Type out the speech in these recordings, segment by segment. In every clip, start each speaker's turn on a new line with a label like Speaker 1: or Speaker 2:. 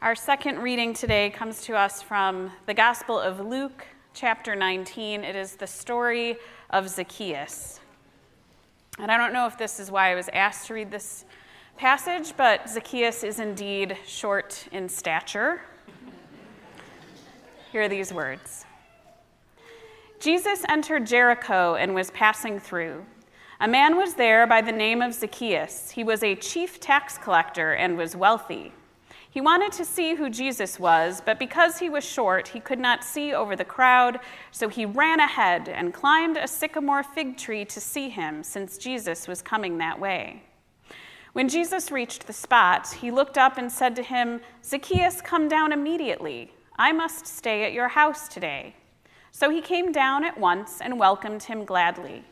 Speaker 1: Our second reading today comes to us from the Gospel of Luke, chapter 19. It is the story of Zacchaeus. And I don't know if this is why I was asked to read this passage, but Zacchaeus is indeed short in stature. Here are these words. Jesus entered Jericho and was passing through. A man was there by the name of Zacchaeus. He was a chief tax collector and was wealthy. He wanted to see who Jesus was, but because he was short, he could not see over the crowd, so he ran ahead and climbed a sycamore fig tree to see him, since Jesus was coming that way. When Jesus reached the spot, he looked up and said to him, "Zacchaeus, come down immediately. I must stay at your house today." So he came down at once and welcomed him gladly.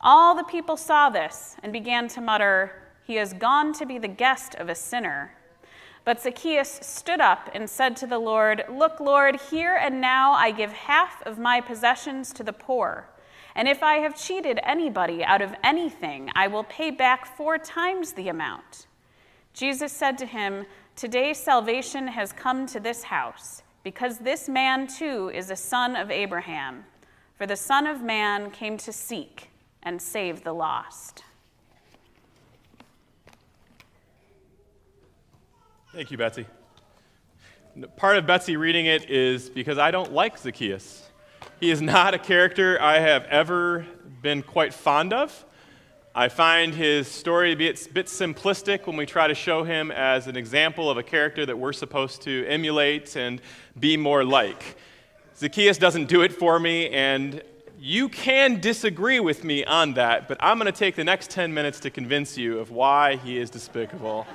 Speaker 1: All the people saw this and began to mutter, "He has gone to be the guest of a sinner." But Zacchaeus stood up and said to the Lord, "Look, Lord, here and now I give half of my possessions to the poor. And if I have cheated anybody out of anything, I will pay back 4 times the amount." Jesus said to him, "Today salvation has come to this house, because this man too is a son of Abraham. For the Son of Man came to seek and save the lost."
Speaker 2: Thank you, Betsy. Part of Betsy reading it is because I don't like Zacchaeus. He is not a character I have ever been quite fond of. I find his story to be a bit simplistic when we try to show him as an example of a character that we're supposed to emulate and be more like. Zacchaeus doesn't do it for me, and you can disagree with me on that, but I'm going to take the next 10 minutes to convince you of why he is despicable.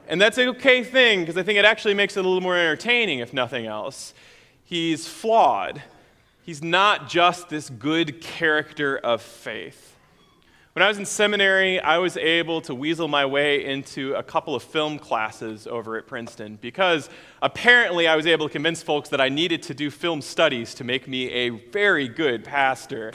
Speaker 2: And that's an okay thing, because I think it actually makes it a little more entertaining, if nothing else. He's flawed. He's not just this good character of faith. When I was in seminary, I was able to weasel my way into a couple of film classes over at Princeton, because apparently I was able to convince folks that I needed to do film studies to make me a very good pastor.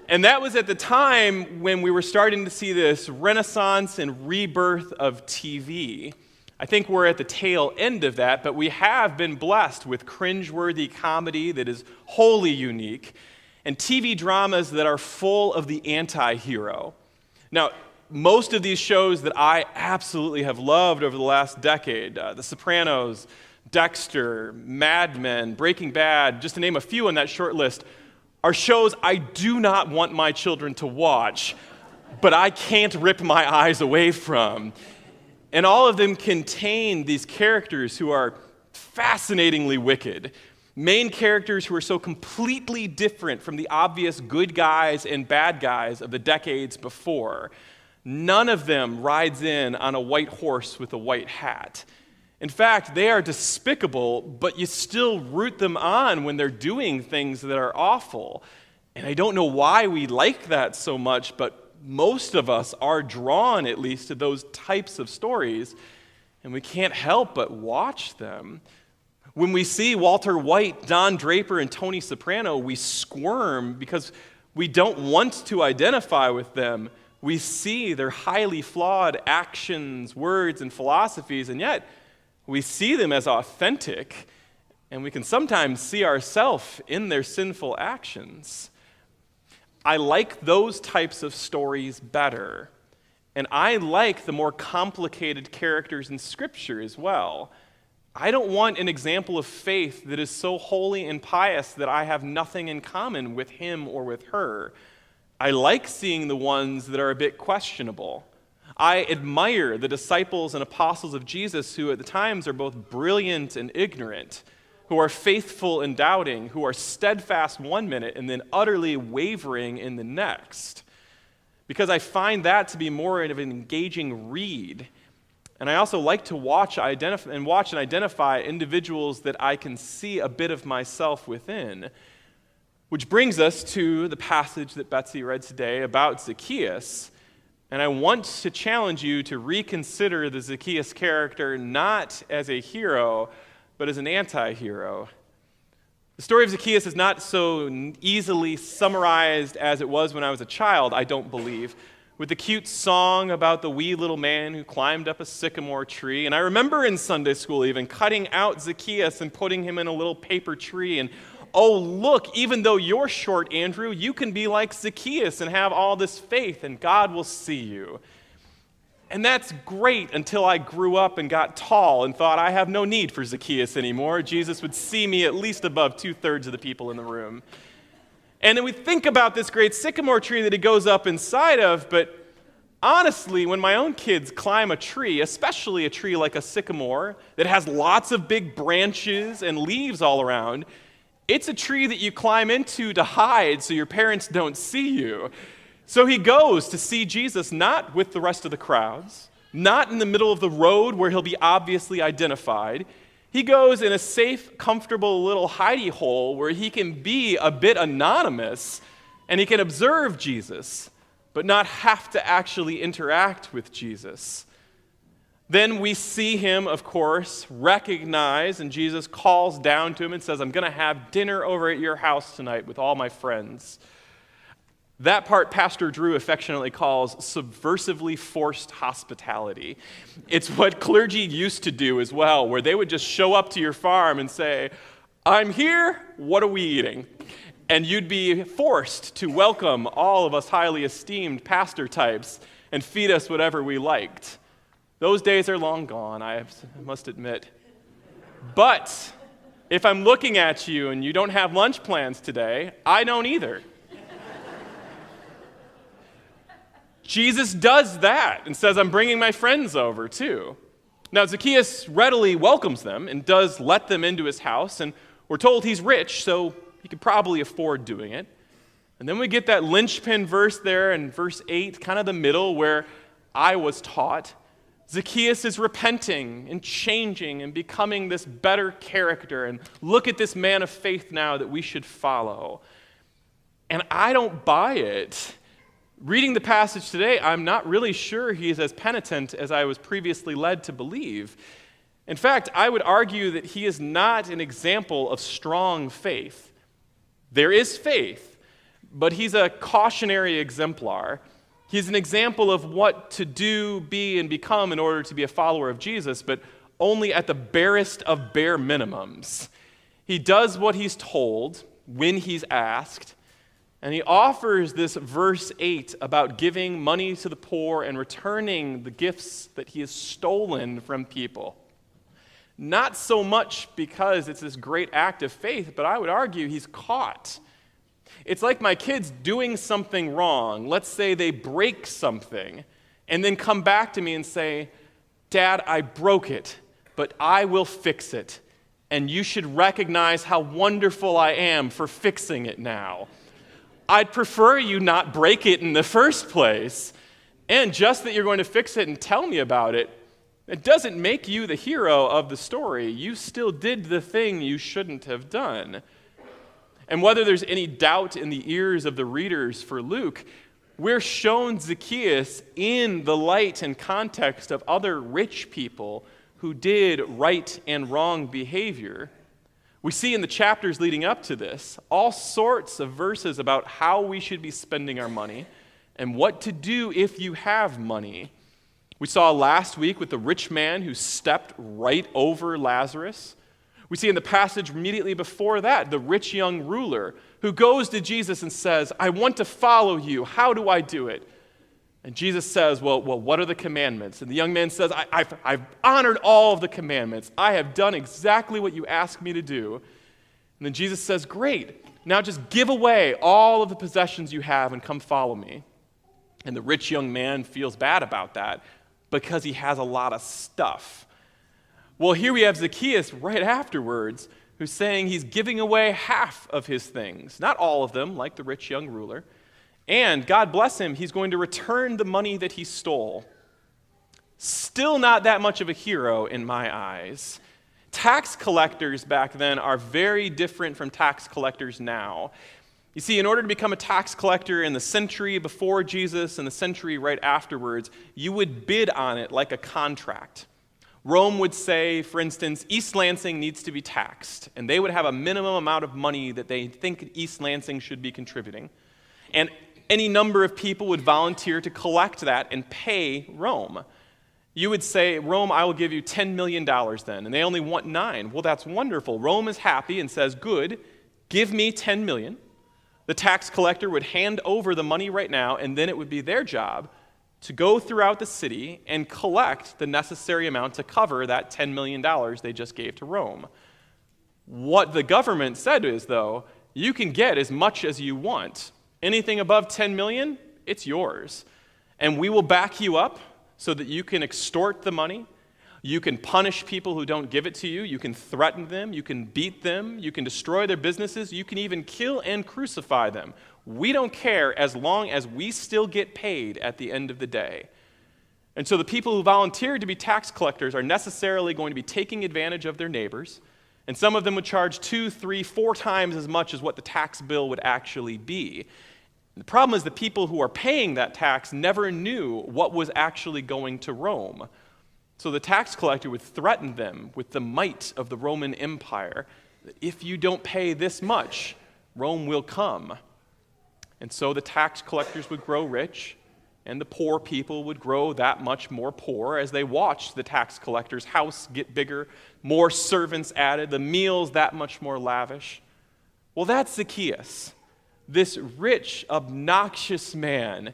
Speaker 2: And that was at the time when we were starting to see this renaissance and rebirth of TV. I think we're at the tail end of that, but we have been blessed with cringeworthy comedy that is wholly unique and TV dramas that are full of the anti-hero. Now, most of these shows that I absolutely have loved over the last decade, The Sopranos, Dexter, Mad Men, Breaking Bad, just to name a few on that short list, are shows I do not want my children to watch, but I can't rip my eyes away from. And all of them contain these characters who are fascinatingly wicked, main characters who are so completely different from the obvious good guys and bad guys of the decades before. None of them rides in on a white horse with a white hat. In fact, they are despicable, but you still root them on when they're doing things that are awful. And I don't know why we like that so much, but most of us are drawn at least to those types of stories, and we can't help but watch them. When we see Walter White, Don Draper, and Tony Soprano, we squirm because we don't want to identify with them. We see their highly flawed actions, words, and philosophies, and yet we see them as authentic, and we can sometimes see ourselves in their sinful actions. I like those types of stories better, and I like the more complicated characters in Scripture as well. I don't want an example of faith that is so holy and pious that I have nothing in common with him or with her. I like seeing the ones that are a bit questionable. I admire the disciples and apostles of Jesus who at the times are both brilliant and ignorant, who are faithful and doubting, who are steadfast one minute and then utterly wavering in the next. Because I find that to be more of an engaging read. And I also like to watch and identify individuals that I can see a bit of myself within. Which brings us to the passage that Betsy read today about Zacchaeus. And I want to challenge you to reconsider the Zacchaeus character not as a hero, but as an anti-hero. The story of Zacchaeus is not so easily summarized as it was when I was a child, I don't believe. with the cute song about the wee little man who climbed up a sycamore tree. And I remember in Sunday school even cutting out Zacchaeus and putting him in a little paper tree. And oh, look, even though you're short, Andrew, you can be like Zacchaeus and have all this faith, and God will see you. And that's great until I grew up and got tall and thought I have no need for Zacchaeus anymore. Jesus would see me at least above 2/3 of the people in the room. And then we think about this great sycamore tree that he goes up inside of, but honestly, when my own kids climb a tree, especially a tree like a sycamore that has lots of big branches and leaves all around, it's a tree that you climb into to hide so your parents don't see you. So he goes to see Jesus not with the rest of the crowds, not in the middle of the road where he'll be obviously identified. He goes in a safe, comfortable little hidey hole where he can be a bit anonymous and he can observe Jesus, but not have to actually interact with Jesus. Then we see him, of course, recognize, and Jesus calls down to him and says, I'm going to have dinner over at your house tonight with all my friends. That part Pastor Drew affectionately calls subversively forced hospitality. It's what clergy used to do as well, where they would just show up to your farm and say, I'm here, what are we eating? And you'd be forced to welcome all of us highly esteemed pastor types and feed us whatever we liked. Those days are long gone, I must admit. But if I'm looking at you and you don't have lunch plans today, I don't either. Jesus does that and says, I'm bringing my friends over too. Now, Zacchaeus readily welcomes them and does let them into his house, and we're told he's rich, so he could probably afford doing it. And then we get that linchpin verse there in verse 8, kind of the middle where I was taught. Zacchaeus is repenting and changing and becoming this better character, and look at this man of faith now that we should follow. And I don't buy it. Reading the passage today, I'm not really sure he is as penitent as I was previously led to believe. In fact, I would argue that he is not an example of strong faith. There is faith, but he's a cautionary exemplar. He's an example of what to do, be, and become in order to be a follower of Jesus, but only at the barest of bare minimums. He does what he's told when he's asked, and he offers this verse 8 about giving money to the poor and returning the gifts that he has stolen from people. Not so much because it's this great act of faith, but I would argue he's caught. It's like my kids doing something wrong. Let's say they break something and then come back to me and say, Dad, I broke it, but I will fix it. And you should recognize how wonderful I am for fixing it now. I'd prefer you not break it in the first place. And just that you're going to fix it and tell me about it, it doesn't make you the hero of the story. You still did the thing you shouldn't have done. And whether there's any doubt in the ears of the readers for Luke, we're shown Zacchaeus in the light and context of other rich people who did right and wrong behavior. We see in the chapters leading up to this all sorts of verses about how we should be spending our money and what to do if you have money. We saw last week with the rich man who stepped right over Lazarus. We see in the passage immediately before that the rich young ruler who goes to Jesus and says, I want to follow you. How do I do it? And Jesus says, well, what are the commandments? And the young man says, I've honored all of the commandments. I have done exactly what you asked me to do. And then Jesus says, great. Now just give away all of the possessions you have and come follow me. And the rich young man feels bad about that because he has a lot of stuff. Well, here we have Zacchaeus right afterwards who's saying he's giving away half of his things. Not all of them, like the rich young ruler. And God bless him, he's going to return the money that he stole. Still not that much of a hero in my eyes. Tax collectors back then are very different from tax collectors now. You see, in order to become a tax collector in the century before Jesus and the century right afterwards, you would bid on it like a contract. Rome would say, for instance, East Lansing needs to be taxed, and they would have a minimum amount of money that they think East Lansing should be contributing. And any number of people would volunteer to collect that and pay Rome. You would say, Rome, I will give you $10 million then, and they only want 9. Well, that's wonderful. Rome is happy and says, good, give me 10 million. The tax collector would hand over the money right now, and then it would be their job to go throughout the city and collect the necessary amount to cover that $10 million they just gave to Rome. What the government said is, though, you can get as much as you want. Anything above 10 million, it's yours. And we will back you up so that you can extort the money. You can punish people who don't give it to you. You can threaten them. You can beat them. You can destroy their businesses. You can even kill and crucify them. We don't care as long as we still get paid at the end of the day. And so the people who volunteered to be tax collectors are necessarily going to be taking advantage of their neighbors. And some of them would charge 2, 3, 4 times as much as what the tax bill would actually be. The problem is the people who are paying that tax never knew what was actually going to Rome. So the tax collector would threaten them with the might of the Roman Empire, that if you don't pay this much, Rome will come. And so the tax collectors would grow rich, and the poor people would grow that much more poor as they watched the tax collector's house get bigger, more servants added, the meals that much more lavish. Well, that's Zacchaeus, this rich, obnoxious man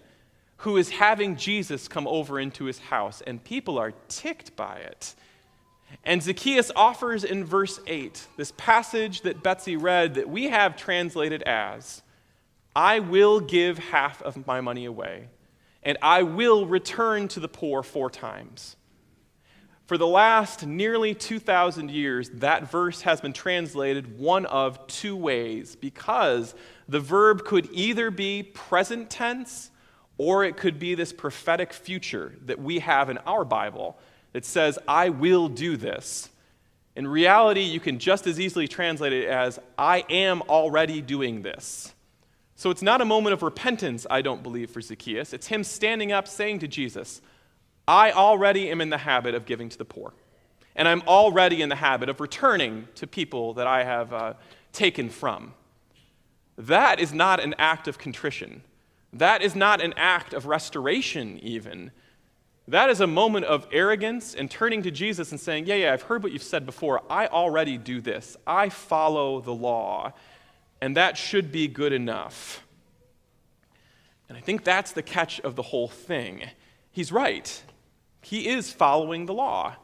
Speaker 2: who is having Jesus come over into his house, and people are ticked by it. And Zacchaeus offers in verse 8 this passage that Betsy read that we have translated as, I will give half of my money away, and I will return to the poor 4 times. For the last nearly 2,000 years, that verse has been translated one of 2 ways, because the verb could either be present tense or it could be this prophetic future that we have in our Bible that says, I will do this. In reality, you can just as easily translate it as, I am already doing this. So it's not a moment of repentance, I don't believe, for Zacchaeus. It's him standing up saying to Jesus, I already am in the habit of giving to the poor. And I'm already in the habit of returning to people that I have taken from. That is not an act of contrition. That is not an act of restoration, even. That is a moment of arrogance and turning to Jesus and saying, yeah, I've heard what you've said before. I already do this. I follow the law. And that should be good enough. And I think that's the catch of the whole thing. He's right. He is following the law.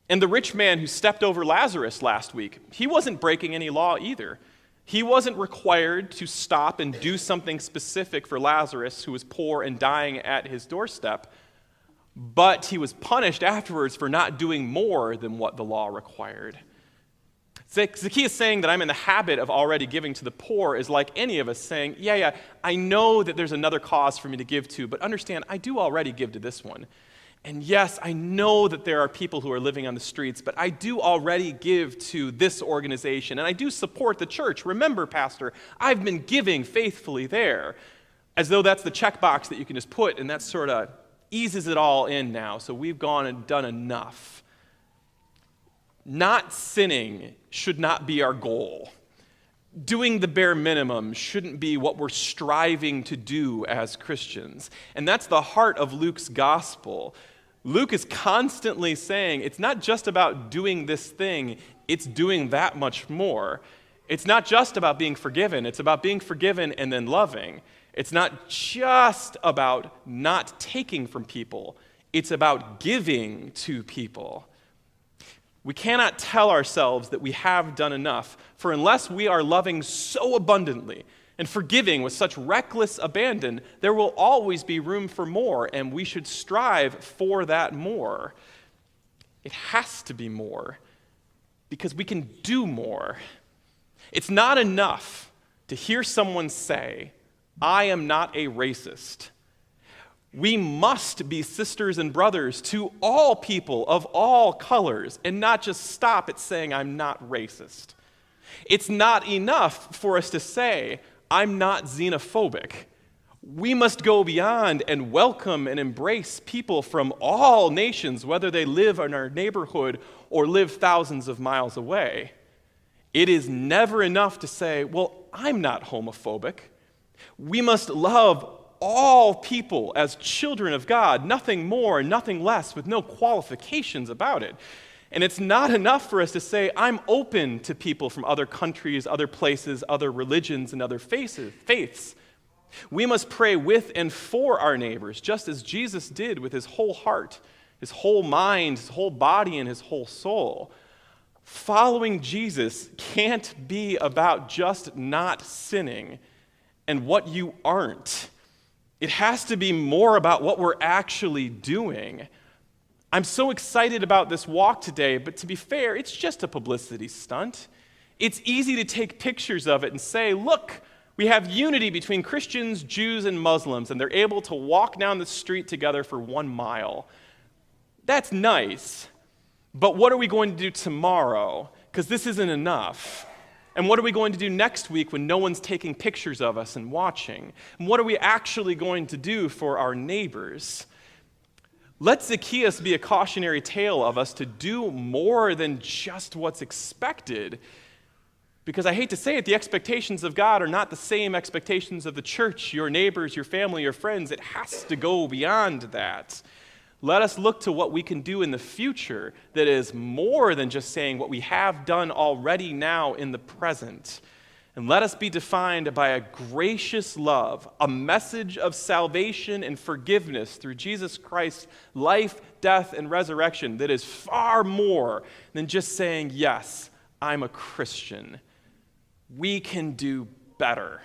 Speaker 2: And the rich man who stepped over Lazarus last week, he wasn't breaking any law either. He wasn't required to stop and do something specific for Lazarus, who was poor and dying at his doorstep, but he was punished afterwards for not doing more than what the law required. Zacchaeus saying that I'm in the habit of already giving to the poor is like any of us saying, yeah, I know that there's another cause for me to give to, but understand, I do already give to this one. And yes, I know that there are people who are living on the streets, but I do already give to this organization, and I do support the church. Remember, Pastor, I've been giving faithfully there, as though that's the checkbox that you can just put, and that sort of eases it all in now, so we've gone and done enough. Not sinning should not be our goal. Doing the bare minimum shouldn't be what we're striving to do as Christians. And that's the heart of Luke's gospel. Luke is constantly saying it's not just about doing this thing, it's doing that much more. It's not just about being forgiven, it's about being forgiven and then loving. It's not just about not taking from people, it's about giving to people. We cannot tell ourselves that we have done enough, for unless we are loving so abundantly and forgiving with such reckless abandon, there will always be room for more, and we should strive for that more. It has to be more, because we can do more. It's not enough to hear someone say, I am not a racist. We must be sisters and brothers to all people of all colors and not just stop at saying, I'm not racist. It's not enough for us to say, I'm not xenophobic. We must go beyond and welcome and embrace people from all nations, whether they live in our neighborhood or live thousands of miles away. It is never enough to say, well, I'm not homophobic. We must love all people as children of God, nothing more and nothing less, with no qualifications about it. And it's not enough for us to say, I'm open to people from other countries, other places, other religions, and other faiths. We must pray with and for our neighbors, just as Jesus did with his whole heart, his whole mind, his whole body, and his whole soul. Following Jesus can't be about just not sinning and what you aren't. It has to be more about what we're actually doing. I'm so excited about this walk today, but to be fair, it's just a publicity stunt. It's easy to take pictures of it and say, look, we have unity between Christians, Jews, and Muslims, and they're able to walk down the street together for 1 mile. That's nice, but what are we going to do tomorrow? Because this isn't enough. And what are we going to do next week when no one's taking pictures of us and watching? And what are we actually going to do for our neighbors? Let Zacchaeus be a cautionary tale of us to do more than just what's expected. Because I hate to say it, the expectations of God are not the same expectations of the church, your neighbors, your family, your friends. It has to go beyond that. Let us look to what we can do in the future that is more than just saying what we have done already now in the present. And let us be defined by a gracious love, a message of salvation and forgiveness through Jesus Christ's life, death, and resurrection that is far more than just saying, yes, I'm a Christian. We can do better.